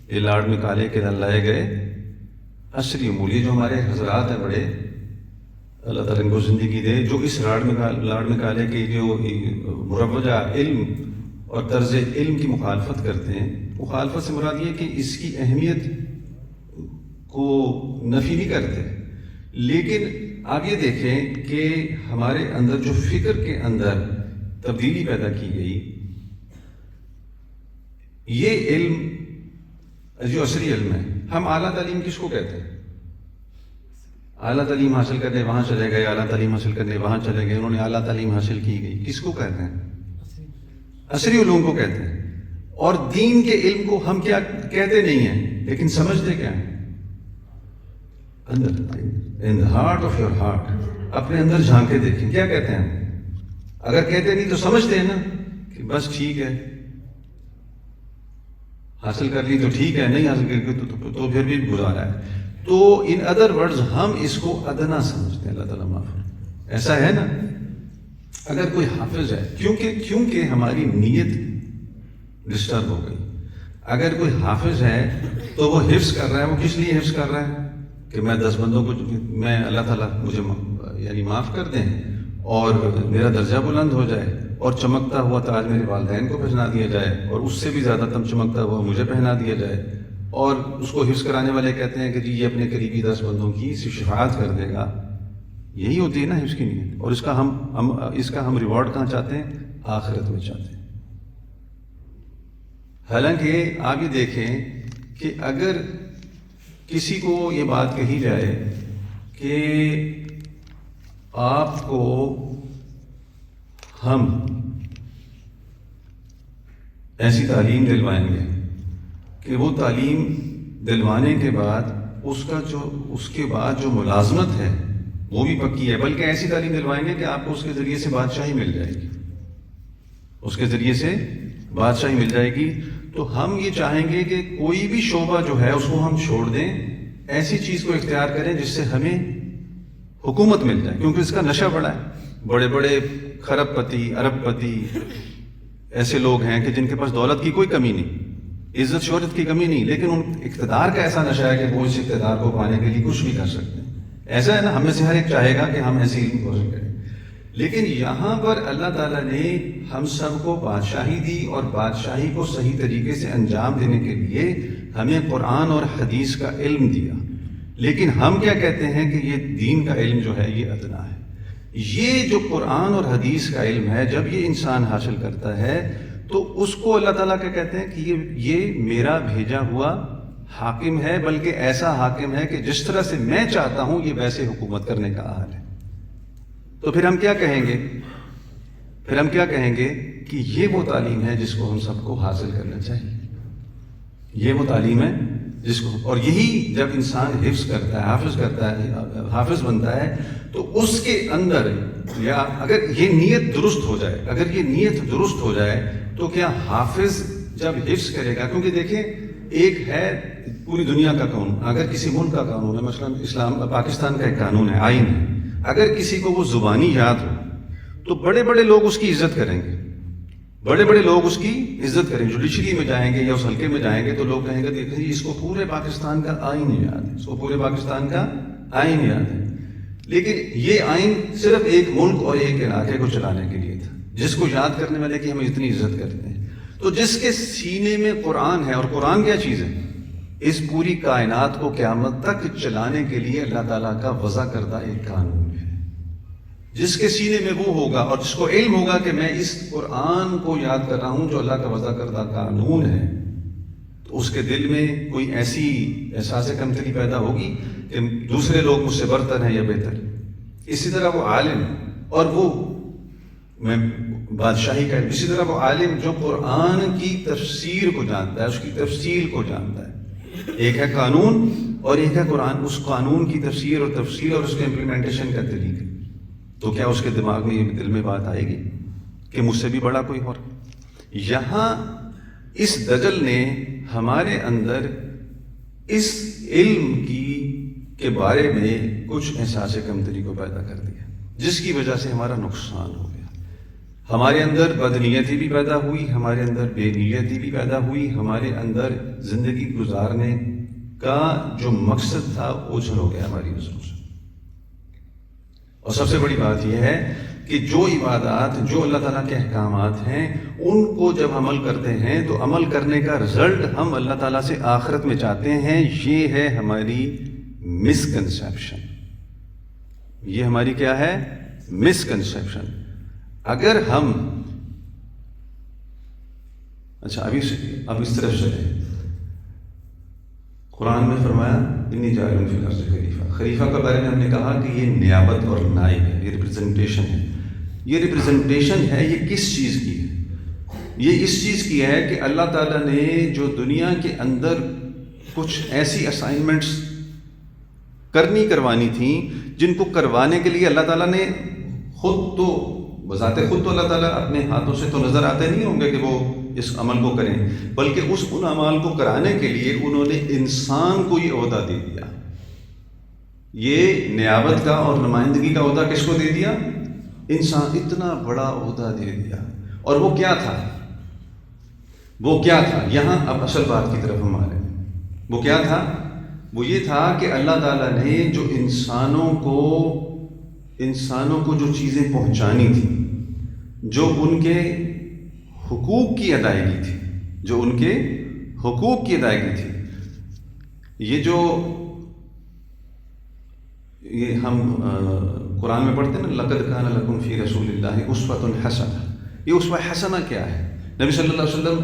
یہ لاڈ نکالے کے لائے گئے عصری علوم. یہ جو ہمارے حضرات ہیں بڑے، اللہ تعالیٰ ان کو زندگی دے، جو اس لاڈ نکالے کے جو مروجہ علم اور طرز علم کی مخالفت کرتے ہیں. مخالفت سے مراد یہ کہ اس کی اہمیت کو نفی نہیں کرتے، لیکن آپ یہ دیکھیں کہ ہمارے اندر جو فکر کے اندر تبدیلی پیدا کی گئی، یہ علم جو عصری علم ہے. ہم اعلیٰ تعلیم کس کو کہتے ہیں؟ اعلیٰ تعلیم حاصل کرنے وہاں چلے گئے، اعلیٰ تعلیم حاصل کرنے وہاں چلے گئے، انہوں نے اعلیٰ تعلیم حاصل کی گئی. کس کو کہتے ہیں؟ عصری علوم کو کہتے ہیں. اور دین کے علم کو ہم کیا کہتے نہیں ہیں، لیکن سمجھتے کیا ہیں؟ اندر in the heart of your heart, اپنے اندر جھانک کے دیکھیں کیا کہتے ہیں. اگر کہتے نہیں تو سمجھتے ہیں نا کہ بس ٹھیک ہے، حاصل کر لی تو ٹھیک ہے، نہیں حاصل کر کے تو پھر بھی گزارا ہے. تو ان ادر ورڈز ہم اس کو ادنا سمجھتے ہیں. اللہ تعالیٰ معاف کرے. ایسا ہے نا. اگر کوئی حافظ ہے، کیونکہ ہماری نیت ڈسٹرب ہو گئی. اگر کوئی حافظ ہے تو وہ حفظ کر رہا ہے، وہ کس لیے حفظ کر رہا ہے؟ کہ میں 10 بندوں کو، میں اللہ تعالیٰ مجھے یعنی معاف کر دیں اور میرا درجہ بلند ہو جائے، اور چمکتا ہوا تاج میرے والدین کو پہنا دیا جائے، اور اس سے بھی زیادہ چمکتا ہوا مجھے پہنا دیا جائے. اور اس کو حفظ کرانے والے کہتے ہیں کہ جی یہ اپنے قریبی 10 بندوں کی شفاعت کر دے گا. یہی ہوتی ہے نا حفظ کی نیت. اور اس کا ہم ریوارڈ کہاں چاہتے ہیں؟ آخرت میں چاہتے ہیں. حالانکہ آپ یہ دیکھیں کہ اگر کسی کو یہ بات کہی جائے کہ آپ کو ہم ایسی تعلیم دلوائیں گے کہ وہ تعلیم دلوانے کے بعد اس کے بعد جو ملازمت ہے وہ بھی پکی ہے، بلکہ ایسی تعلیم دلوائیں گے کہ آپ کو اس کے ذریعے سے بادشاہی مل جائے گی، اس کے ذریعے سے بادشاہی مل جائے گی. تو ہم یہ چاہیں گے کہ کوئی بھی شعبہ جو ہے اس کو ہم چھوڑ دیں، ایسی چیز کو اختیار کریں جس سے ہمیں حکومت مل جائے، کیونکہ اس کا نشہ بڑا ہے. بڑے بڑے خرب پتی، ارب پتی ایسے لوگ ہیں کہ جن کے پاس دولت کی کوئی کمی نہیں، عزت شہرت کی کمی نہیں، لیکن ان اقتدار کا ایسا نشہ ہے کہ وہ اس اقتدار کو پانے کے لیے کچھ بھی کر سکتے ہیں. ایسا ہے نا، ہم میں سے ہر ایک چاہے گا کہ ہم ایسی علم کوشش کریں. لیکن یہاں پر اللہ تعالیٰ نے ہم سب کو بادشاہی دی، اور بادشاہی کو صحیح طریقے سے انجام دینے کے لیے ہمیں قرآن اور حدیث کا علم دیا. لیکن ہم کیا کہتے ہیں کہ یہ دین کا علم جو ہے یہ ادنا ہے. یہ جو قرآن اور حدیث کا علم ہے جب یہ انسان حاصل کرتا ہے تو اس کو اللہ تعالیٰ کیا کہتے ہیں کہ یہ میرا بھیجا ہوا حاکم ہے، بلکہ ایسا حاکم ہے کہ جس طرح سے میں چاہتا ہوں یہ ویسے حکومت کرنے کا حال ہے۔ تو پھر ہم کیا کہیں گے؟ پھر ہم کیا کہیں گے کہ یہ وہ تعلیم ہے جس کو ہم سب کو حاصل کرنا چاہیے، یہ وہ تعلیم ہے جس کو، اور یہی جب انسان حفظ کرتا ہے، حافظ کرتا ہے، حافظ بنتا ہے، تو اس کے اندر یا اگر یہ نیت درست ہو جائے، اگر یہ نیت درست ہو جائے تو کیا حافظ جب حفظ کرے گا، کیونکہ دیکھیں ایک ہے پوری دنیا کا قانون، اگر کسی ملک کا قانون ہے، مثلا پاکستان کا ایک قانون ہے، آئین ہے، اگر کسی کو وہ زبانی یاد ہو تو بڑے بڑے لوگ اس کی عزت کریں گے، بڑے بڑے لوگ اس کی عزت کریں گے، جوڈیشری میں جائیں گے یا اس حلقے میں جائیں گے تو لوگ کہیں گے دیکھیں جی اس کو پورے پاکستان کا آئین یاد ہے، اس کو پورے پاکستان کا آئین یاد ہے۔ لیکن یہ آئین صرف ایک ملک اور ایک علاقے کو چلانے کے لیے تھا، جس کو یاد کرنے والے کی ہم اتنی عزت کرتے ہیں۔ تو جس کے سینے میں قرآن ہے، اور قرآن کیا چیز ہے؟ اس پوری کائنات کو قیامت تک چلانے کے لیے اللہ تعالیٰ کا وضع کردہ ایک قانون ہے، جس کے سینے میں وہ ہوگا اور جس کو علم ہوگا کہ میں اس قرآن کو یاد کر رہا ہوں جو اللہ کا وضع کردہ قانون ہے، تو اس کے دل میں کوئی ایسی احساس کمتری پیدا ہوگی کہ دوسرے لوگ مجھ سے برتر ہیں یا بہتر۔ اسی طرح وہ عالم اور وہ میں بادشاہی کا، اسی طرح وہ عالم جو قرآن کی تفسیر کو جانتا ہے، اس کی تفصیل کو جانتا ہے، ایک ہے قانون اور ایک ہے قرآن، اس قانون کی تفسیر اور تفصیل اور اس کے امپلیمنٹیشن کا طریقہ، تو کیا اس کے دماغ میں دل میں بات آئے گی کہ مجھ سے بھی بڑا کوئی اور؟ یہاں اس دجل نے ہمارے اندر اس علم کے بارے میں کچھ احساس کمتری کو پیدا کر دیا، جس کی وجہ سے ہمارا نقصان ہو گیا، ہمارے اندر بدنیتی بھی پیدا ہوئی، ہمارے اندر بے نیتی بھی پیدا ہوئی، ہمارے اندر زندگی گزارنے کا جو مقصد تھا اوجھل ہو گیا ہماری نظروں سے۔ اور سب سے بڑی بات یہ ہے کہ جو عبادات، جو اللہ تعالیٰ کے احکامات ہیں، ان کو جب عمل کرتے ہیں تو عمل کرنے کا رزلٹ ہم اللہ تعالیٰ سے آخرت میں چاہتے ہیں، یہ ہے ہماری مسکنسیپشن، یہ ہماری کیا ہے؟ مسکنسیپشن۔ اگر ہم اب اس طرف چلیں، قرآن میں فرمایا انی جاعل فی الارض خلیفہ، خلیفہ کے بارے میں ہم نے کہا کہ یہ نیابت اور نائب ہے، یہ ریپرزنٹیشن ہے۔ یہ ریپرزنٹیشن ہے، یہ کس چیز کی ہے؟ یہ اس چیز کی ہے کہ اللہ تعالیٰ نے جو دنیا کے اندر کچھ ایسی اسائنمنٹس کروانی تھیں جن کو کروانے کے لیے اللہ تعالیٰ نے خود تو بذات خود تو اللہ تعالیٰ اپنے ہاتھوں سے تو نظر آتے نہیں ہوں گے کہ وہ اس عمل کو کریں، بلکہ ان اعمال کو کرانے کے لیے انہوں نے انسان کو یہ عہدہ دے دیا، یہ نیابت کا اور نمائندگی کا عہدہ کس کو دے دیا؟ انسان، اتنا بڑا عہدہ دے دیا۔ اور وہ کیا تھا؟ وہ کیا تھا؟ یہاں اب اصل بات کی طرف ہم آ رہے ہیں۔ وہ کیا تھا؟ وہ یہ تھا کہ اللہ تعالیٰ نے جو انسانوں کو جو چیزیں پہنچانی تھیں، جو ان کے حقوق کی ادائیگی تھی، جو ان کے حقوق کی ادائیگی تھی، یہ ہم قرآن میں پڑھتے ہیں نا، لقد کان لکم فی رسول اللہ اسوۃ حسنہ۔ یہ اسوہ حسنہ کیا ہے؟ نبی صلی اللہ علیہ وسلم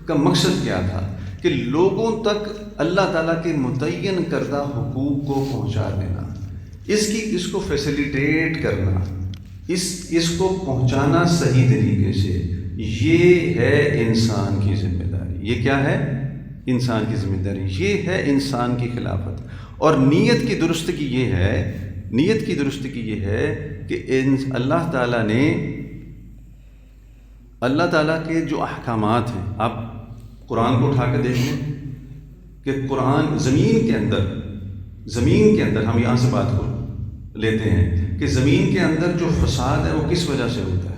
کا مقصد کیا تھا؟ کہ لوگوں تک اللہ تعالیٰ کے متعین کردہ حقوق کو پہنچا دینا، اس کو فیسیلیٹیٹ کرنا، اس کو پہنچانا صحیح طریقے سے، یہ ہے انسان کی ذمہ داری۔ یہ کیا ہے؟ انسان کی ذمہ داری، یہ ہے انسان کی خلافت۔ اور نیت کی درستگی یہ ہے کہ اللہ تعالیٰ کے جو احکامات ہیں، آپ قرآن کو اٹھا کے دیکھ لیں کہ قرآن زمین کے اندر ہم یہاں سے بات کو لیتے ہیں کہ زمین کے اندر جو فساد ہے وہ کس وجہ سے ہوتا ہے،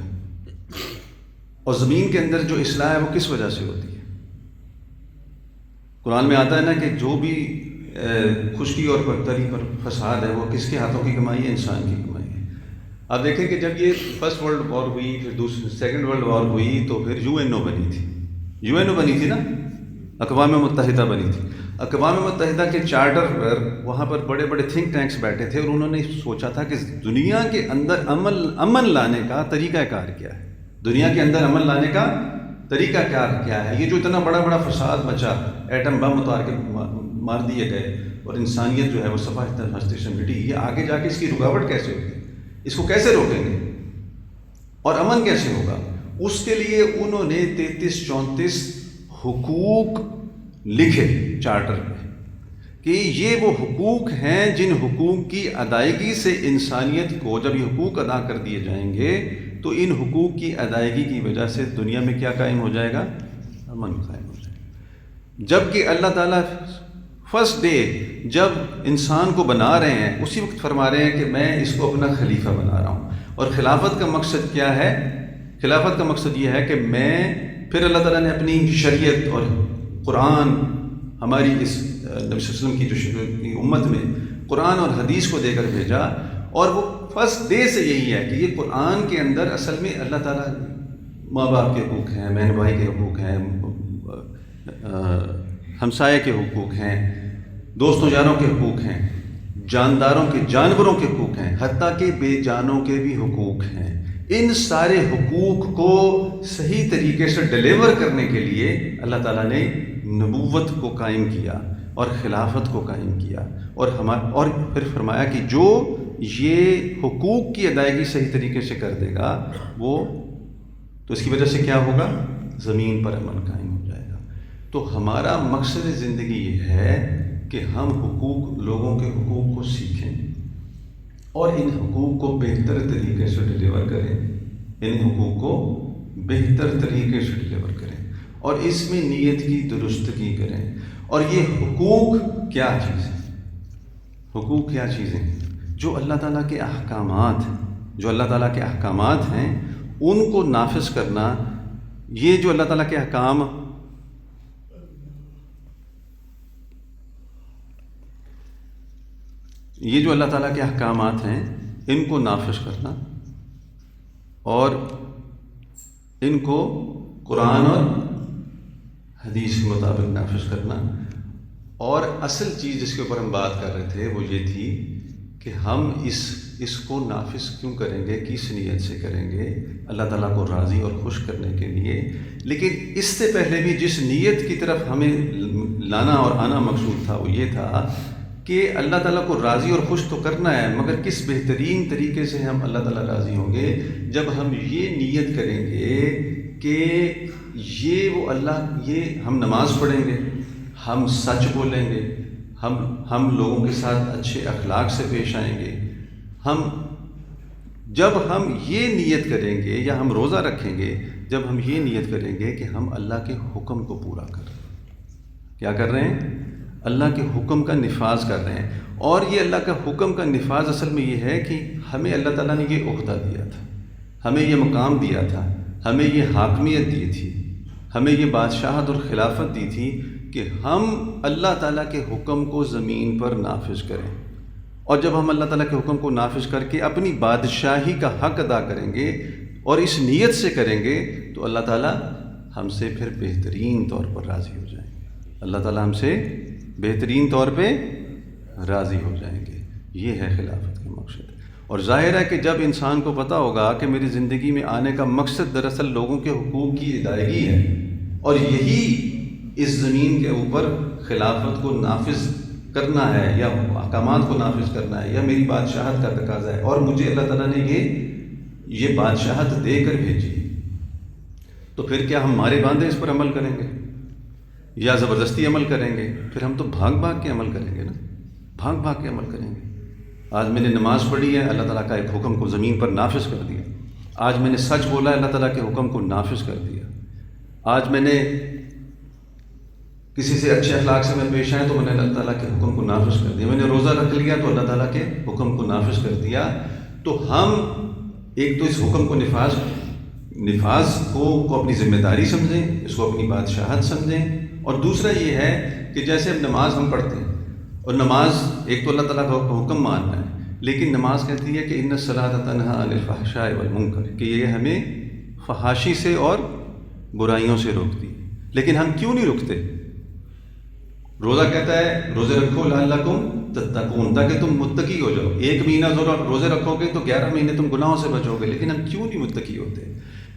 اور زمین کے اندر جو اصلاح ہے وہ کس وجہ سے ہوتی ہے۔ قرآن میں آتا ہے نا کہ جو بھی خشکی اور برتری پر فساد ہے وہ کس کے ہاتھوں کی کمائی ہے؟ انسان کی کمائی ہے۔ آپ دیکھیں کہ جب یہ فرسٹ ورلڈ وار ہوئی، پھر سیکنڈ ورلڈ وار ہوئی، تو پھر UN بنی تھی نا، اقوام متحدہ بنی تھی۔ اقوام متحدہ کے چارٹر پر وہاں پر بڑے بڑے تھنک ٹینکس بیٹھے تھے، اور انہوں نے سوچا تھا کہ دنیا کے اندر امن لانے کا طریقہ کار کیا ہے، دنیا کے اندر امن لانے کا طریقہ کار کیا ہے. یہ جو اتنا بڑا بڑا فساد مچا، ایٹم بم اتار کے مار دیے گئے اور انسانیت جو ہے وہ صفحہ ہستی سے مٹی، یہ آگے جا کے اس کی رکاوٹ کیسے ہوگی، اس کو کیسے روکیں گے اور امن کیسے ہوگا؟ اس کے لیے انہوں نے 33-34 حقوق لکھے چارٹر میں کہ یہ وہ حقوق ہیں جن حقوق کی ادائیگی سے انسانیت کو، جب یہ حقوق ادا کر دیے جائیں گے تو ان حقوق کی ادائیگی کی وجہ سے دنیا میں کیا قائم ہو جائے گا؟ امن قائم ہو جائے گا. جب کہ اللہ تعالیٰ فرسٹ ڈے جب انسان کو بنا رہے ہیں اسی وقت فرما رہے ہیں کہ میں اس کو اپنا خلیفہ بنا رہا ہوں. اور خلافت کا مقصد کیا ہے؟ خلافت کا مقصد یہ ہے کہ میں، پھر اللہ تعالیٰ نے اپنی شریعت اور قرآن، ہماری اس نبی صلی اللہ علیہ وسلم کی امت میں قرآن اور حدیث کو دے کر بھیجا. اور وہ فرسٹ ڈے سے یہی ہے کہ یہ قرآن کے اندر اصل میں اللہ تعالیٰ ماں باپ کے حقوق ہیں، بہن بھائی کے حقوق ہیں، ہمسائے کے حقوق ہیں، دوستوں یاروں کے حقوق ہیں، جانداروں کے، جانوروں کے حقوق ہیں، حتیٰ کہ بے جانوں کے بھی حقوق ہیں. ان سارے حقوق کو صحیح طریقے سے ڈیلیور کرنے کے لیے اللہ تعالیٰ نے نبوت کو قائم کیا اور خلافت کو قائم کیا، اور پھر فرمایا کہ جو یہ حقوق کی ادائیگی صحیح طریقے سے کر دے گا وہ، تو اس کی وجہ سے کیا ہوگا؟ زمین پر امن قائم ہو جائے گا. تو ہمارا مقصد زندگی یہ ہے کہ ہم لوگوں کے حقوق کو سیکھیں اور ان حقوق کو بہتر طریقے سے ڈیلیور کریں، ان حقوق کو بہتر طریقے سے ڈیلیور کریں اور اس میں نیت کی درستگی کریں. اور یہ حقوق کیا چیز ہے؟ حقوق کیا چیزیں ہیں؟ جو اللہ تعالیٰ کے احکامات، جو اللہ تعالیٰ کے احکامات ہیں ان کو نافذ کرنا. یہ جو اللہ تعالیٰ کے احکام، یہ جو اللہ تعالیٰ کے احکامات ہیں ان کو نافذ کرنا اور ان کو قرآن اور حدیث کے مطابق نافذ کرنا. اور اصل چیز جس کے اوپر ہم بات کر رہے تھے وہ یہ تھی کہ ہم اس کو نافذ کیوں کریں گے، کس نیت سے کریں گے؟ اللہ تعالیٰ کو راضی اور خوش کرنے کے لیے. لیکن اس سے پہلے بھی جس نیت کی طرف ہمیں لانا اور آنا مقصود تھا وہ یہ تھا کہ اللہ تعالیٰ کو راضی اور خوش تو کرنا ہے، مگر کس بہترین طریقے سے ہم اللہ تعالیٰ راضی ہوں گے؟ جب ہم یہ نیت کریں گے کہ یہ ہم نماز پڑھیں گے، ہم سچ بولیں گے، ہم لوگوں کے ساتھ اچھے اخلاق سے پیش آئیں گے. جب ہم یہ نیت کریں گے، یا ہم روزہ رکھیں گے، جب ہم یہ نیت کریں گے کہ ہم اللہ کے حکم کو پورا کر رہے ہیں. کیا کر رہے ہیں؟ اللہ کے حکم کا نفاذ کر رہے ہیں. اور یہ اللہ کا حکم کا نفاذ اصل میں یہ ہے کہ ہمیں اللہ تعالیٰ نے یہ عہدہ دیا تھا، ہمیں یہ مقام دیا تھا، ہمیں یہ حاکمیت دی تھی، ہمیں یہ بادشاہت اور خلافت دی تھی کہ ہم اللہ تعالیٰ کے حکم کو زمین پر نافذ کریں. اور جب ہم اللہ تعالیٰ کے حکم کو نافذ کر کے اپنی بادشاہی کا حق ادا کریں گے اور اس نیت سے کریں گے تو اللہ تعالیٰ ہم سے پھر بہترین طور پر راضی ہو جائیں گے. اللہ تعالیٰ ہم سے بہترین طور پہ راضی ہو جائیں گے. یہ ہے خلافت کا مقصد. اور ظاہر ہے کہ جب انسان کو پتہ ہوگا کہ میری زندگی میں آنے کا مقصد دراصل لوگوں کے حقوق کی ادائیگی ہے اور یہی اس زمین کے اوپر خلافت کو نافذ کرنا ہے یا احکامات کو نافذ کرنا ہے یا میری بادشاہت کا تقاضا ہے، اور مجھے اللہ تعالیٰ نے یہ بادشاہت دے کر بھیجی، تو پھر کیا ہم مارے باندھے اس پر عمل کریں گے یا زبردستی عمل کریں گے؟ پھر ہم تو بھاگ کے عمل کریں گے نا، بھاگ کے عمل کریں گے. آج میں نے نماز پڑھی ہے، اللہ تعالیٰ کا ایک حکم کو زمین پر نافذ کر دیا. آج میں نے سچ بولا ہے، اللہ تعالیٰ کے حکم کو نافذ کر دیا. آج میں نے کسی سے اچھے اخلاق سے میں پیش آیا تو میں نے اللہ تعالیٰ کے حکم کو نافذ کر دیا. میں نے روزہ رکھ لیا تو اللہ تعالیٰ کے حکم کو نافذ کر دیا. تو ہم ایک تو اس حکم کو نفاذ کو اپنی ذمہ داری سمجھیں، اس کو اپنی بادشاہت سمجھیں. اور دوسرا یہ ہے کہ جیسے اب نماز ہم پڑھتے ہیں، اور نماز ایک تو اللہ تعالیٰ کا حکم ماننا ہے، لیکن نماز کہتی ہے کہ ان الصلاۃ تنہیٰ عن الفحشاء والمنکر، کہ یہ ہمیں فحاشی سے اور برائیوں سے روکتی ہے. لیکن ہم کیوں نہیں رکتے؟ روزہ کہتا ہے روزے رکھو لعلکم تتقون، تاکہ تم متقی ہو جاؤ. 1 مہینہ روزے رکھو گے تو 11 مہینے تم گناہوں سے بچو گے. لیکن ہم کیوں نہیں متقی ہوتے؟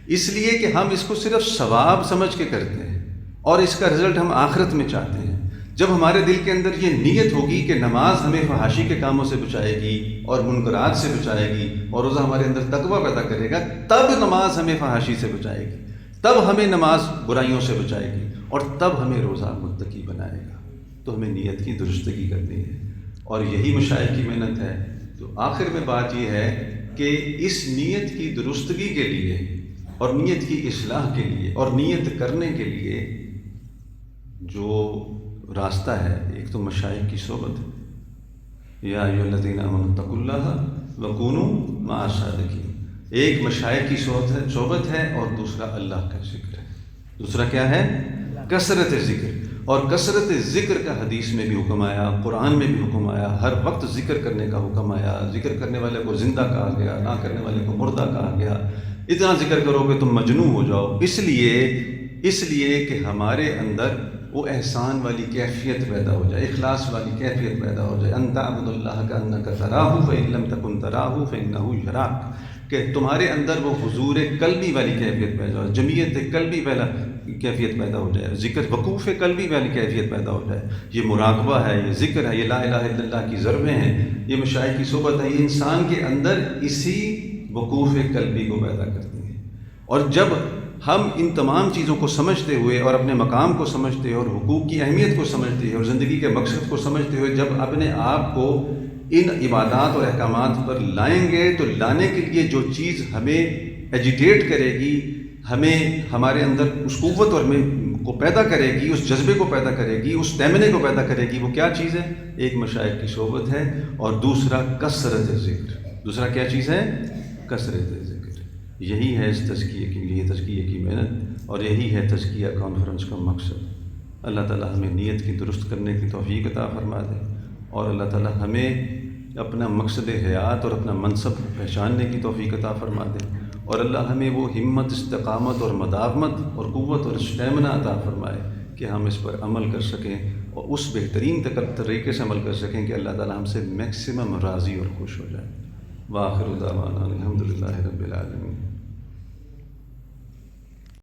اس لیے کہ ہم اس کو صرف ثواب سمجھ کے کرتے ہیں اور اس کا رزلٹ ہم آخرت میں چاہتے ہیں. جب ہمارے دل کے اندر یہ نیت ہوگی کہ نماز ہمیں فحاشی کے کاموں سے بچائے گی اور منکرات سے بچائے گی، اور روزہ ہمارے اندر تقویٰ پیدا کرے گا، تب نماز ہمیں فحاشی سے بچائے گی، تب ہمیں نماز برائیوں سے بچائے گی، اور تب ہمیں روزہ متقی بنائے گا. تو ہمیں نیت کی درستگی کرنی ہے، اور یہی مشائخ کی محنت ہے. تو آخر میں بات یہ ہے کہ اس نیت کی درستگی کے لیے اور نیت کی اصلاح کے لیے اور نیت کرنے کے لیے جو راستہ ہے، ایک تو مشائخ کی صحبت ہے. یا ایھا الذین آمنوا اتقوا اللہ وکونوا مع الصادقین. ایک مشائخ کی صحبت ہے اور دوسرا اللہ کا ذکر ہے. دوسرا کیا ہے؟ کثرت ذکر. اور کثرت ذکر کا حدیث میں بھی حکم آیا، قرآن میں بھی حکم آیا، ہر وقت ذکر کرنے کا حکم آیا. ذکر کرنے والے کو زندہ کہا گیا، نہ کرنے والے کو مردہ کہا گیا. اتنا ذکر کرو کہ تم مجنون ہو جاؤ. اس لیے کہ ہمارے اندر وہ احسان والی کیفیت پیدا ہو جائے، اخلاص والی کیفیت پیدا ہو جائے. ان تعبد اللہ کأنک تراہ فإن لم تکن تراہ فإنہ یراک، کہ تمہارے اندر وہ حضور قلبی والی کیفیت پیدا ہو، جمعیت قلبی والا کیفیت پیدا ہو جائے، ذکر وقوف قلبی والی کیفیت پیدا ہو جائے. یہ مراقبہ ہے، یہ ذکر ہے، یہ لا الہ الا اللہ کی ضربیں ہیں، یہ مشائخ کی صحبت ہے. یہ انسان کے اندر اسی وقوف قلبی کو پیدا کرتی ہیں. اور جب ہم ان تمام چیزوں کو سمجھتے ہوئے اور اپنے مقام کو سمجھتے ہوئے اور حقوق کی اہمیت کو سمجھتے ہوئے اور زندگی کے مقصد کو سمجھتے ہوئے جب اپنے آپ کو ان عبادات اور احکامات پر لائیں گے، تو لانے کے لیے جو چیز ہمیں ایجیٹیٹ کرے گی، ہمیں ہمارے اندر اس قوت اور کو پیدا کرے گی، اس جذبے کو پیدا کرے گی، اس اسٹیمنے کو پیدا کرے گی، وہ کیا چیز ہے؟ ایک مشائخ کی صحبت ہے، اور دوسرا کثرت ذکر. دوسرا کیا چیز ہے؟ کثرت ذکر. یہی ہے اس تزکیے کی محنت، اور یہی ہے تزکیہ کانفرنس کا مقصد. اللہ تعالی ہمیں نیت کی درست کرنے کی توفیق عطا فرما دے، اور اللہ تعالی ہمیں اپنا مقصد حیات اور اپنا منصب پہچاننے کی توفیق عطا فرما دے، اور اللہ ہمیں وہ ہمت، استقامت اور مداومت اور قوت اور اسٹیمنا عطا فرمائے کہ ہم اس پر عمل کر سکیں اور اس بہترین طریقے سے عمل کر سکیں کہ اللہ تعالی ہم سے میکسیمم راضی اور خوش ہو جائے. وآخر دعوانا الحمدللہ رب العالمین.